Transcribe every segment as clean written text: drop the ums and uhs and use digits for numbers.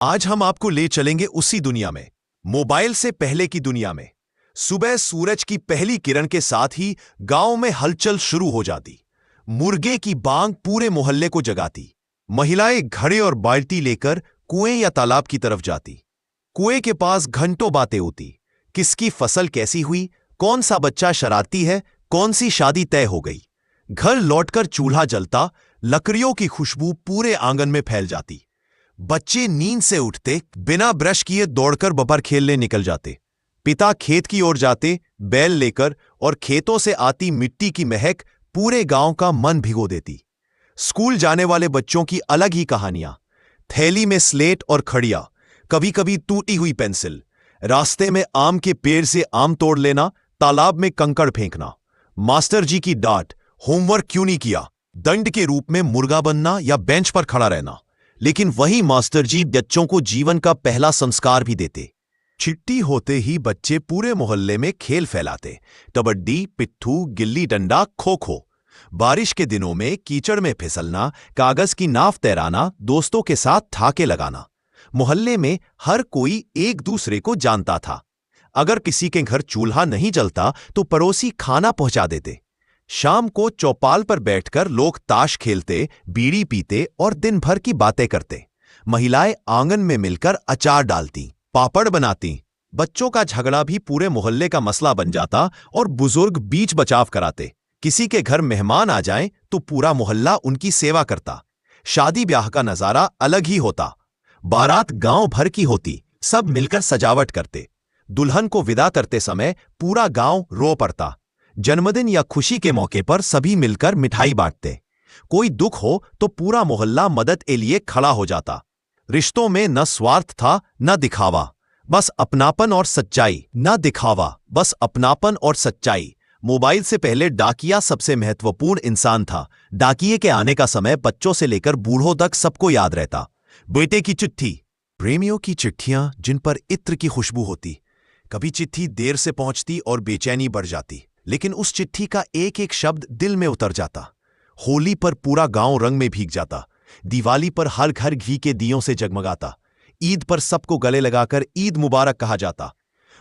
आज हम आपको ले चलेंगे उसी दुनिया में, मोबाइल से पहले की दुनिया में। सुबह सूरज की पहली किरण के साथ ही गांव में हलचल शुरू हो जाती। मुर्गे की बांग पूरे मोहल्ले को जगाती। महिलाएं घड़े और बाल्टी लेकर कुएं या तालाब की तरफ जाती। कुएं के पास घंटों बातें होती। किसकी फसल कैसी हुई, कौन सा बच्चा शरारती है, कौन सी शादी तय हो गई। घर लौटकर चूल्हा जलता, लकड़ियों की खुशबू पूरे आंगन में फैल जाती। बच्चे नींद से उठते, बिना ब्रश किए दौड़कर बपर खेलने निकल जाते। पिता खेत की ओर जाते बैल लेकर, और खेतों से आती मिट्टी की महक पूरे गांव का मन भिगो देती। स्कूल जाने वाले बच्चों की अलग ही कहानियां। थैली में स्लेट और खड़िया, कभी कभी टूटी हुई पेंसिल। रास्ते में आम के पेड़ से आम तोड़ लेना, तालाब में कंकड़ फेंकना। मास्टर जी की डांट, होमवर्क क्यों नहीं किया, दंड के रूप में मुर्गा बनना या बेंच पर खड़ा रहना। लेकिन वही मास्टर जी बच्चों को जीवन का पहला संस्कार भी देते। छुट्टी होते ही बच्चे पूरे मोहल्ले में खेल फैलाते। कबड्डी, पिट्ठू, गिल्ली डंडा, खो खो। बारिश के दिनों में कीचड़ में फिसलना, कागज की नाव तैराना, दोस्तों के साथ ठाके लगाना। मोहल्ले में हर कोई एक दूसरे को जानता था। अगर किसी के घर चूल्हा नहीं जलता तो पड़ोसी खाना पहुंचा देते। शाम को चौपाल पर बैठकर लोग ताश खेलते, बीड़ी पीते और दिन भर की बातें करते। महिलाएं आंगन में मिलकर अचार डालती, पापड़ बनाती। बच्चों का झगड़ा भी पूरे मोहल्ले का मसला बन जाता और बुजुर्ग बीच बचाव कराते। किसी के घर मेहमान आ जाएं तो पूरा मोहल्ला उनकी सेवा करता। शादी ब्याह का नजारा अलग ही होता। बारात गांव भर की होती, सब मिलकर सजावट करते। दुल्हन को विदा करते समय पूरा गांव रो पड़ता। जन्मदिन या खुशी के मौके पर सभी मिलकर मिठाई बांटते। कोई दुख हो तो पूरा मोहल्ला मदद के लिए खड़ा हो जाता। रिश्तों में न स्वार्थ था न दिखावा, बस अपनापन और सच्चाई। न दिखावा, बस अपनापन और सच्चाई। मोबाइल से पहले डाकिया सबसे महत्वपूर्ण इंसान था। डाकिये के आने का समय बच्चों से लेकर बूढ़ों तक सबको याद रहता। बेटे की चिट्ठी, प्रेमियों की चिट्ठियां जिन पर इत्र की खुशबू होती। कभी चिट्ठी देर से पहुंचती और बेचैनी बढ़ जाती, लेकिन उस चिट्ठी का एक एक शब्द दिल में उतर जाता। होली पर पूरा गांव रंग में भीग जाता। दिवाली पर हर घर घी के दियों से जगमगाता। ईद पर सबको गले लगाकर ईद मुबारक कहा जाता।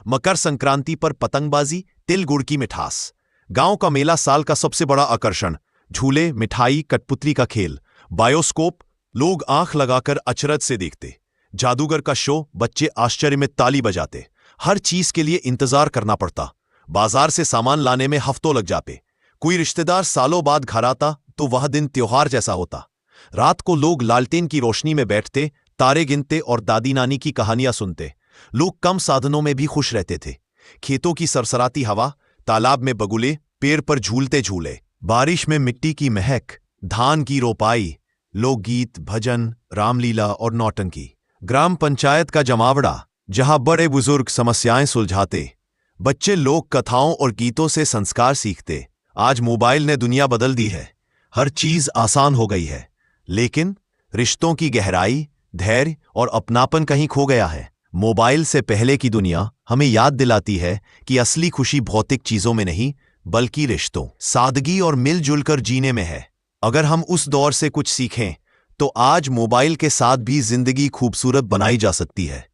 मकर संक्रांति पर पतंगबाजी, तिल गुड़ की मिठास। गांव का मेला साल का सबसे बड़ा आकर्षण। झूले, मिठाई, कठपुतली का खेल। बायोस्कोप, लोग आंख लगाकर अचरज से देखते। जादूगर का शो, बच्चे आश्चर्य में ताली बजाते। हर चीज के लिए इंतजार करना पड़ता। बाजार से सामान लाने में हफ्तों लग जाते। कोई रिश्तेदार सालों बाद घर आता तो वह दिन त्योहार जैसा होता। रात को लोग लालटेन की रोशनी में बैठते, तारे गिनते और दादी नानी की कहानियां सुनते। लोग कम साधनों में भी खुश रहते थे। खेतों की सरसराती हवा, तालाब में बगुले, पेड़ पर झूलते झूले। बारिश में मिट्टी की महक, धान की रोपाई, लोकगीत, भजन, रामलीला और नौटंकी। ग्राम पंचायत का जमावड़ा, जहां बड़े बुजुर्ग समस्याएं सुलझाते। बच्चे लोक कथाओं और गीतों से संस्कार सीखते। आज मोबाइल ने दुनिया बदल दी है। हर चीज आसान हो गई है, लेकिन रिश्तों की गहराई, धैर्य और अपनापन कहीं खो गया है। मोबाइल से पहले की दुनिया हमें याद दिलाती है कि असली खुशी भौतिक चीजों में नहीं, बल्कि रिश्तों, सादगी और मिलजुल कर जीने में है। अगर हम उस दौर से कुछ सीखें तो आज मोबाइल के साथ भी जिंदगी खूबसूरत बनाई जा सकती है।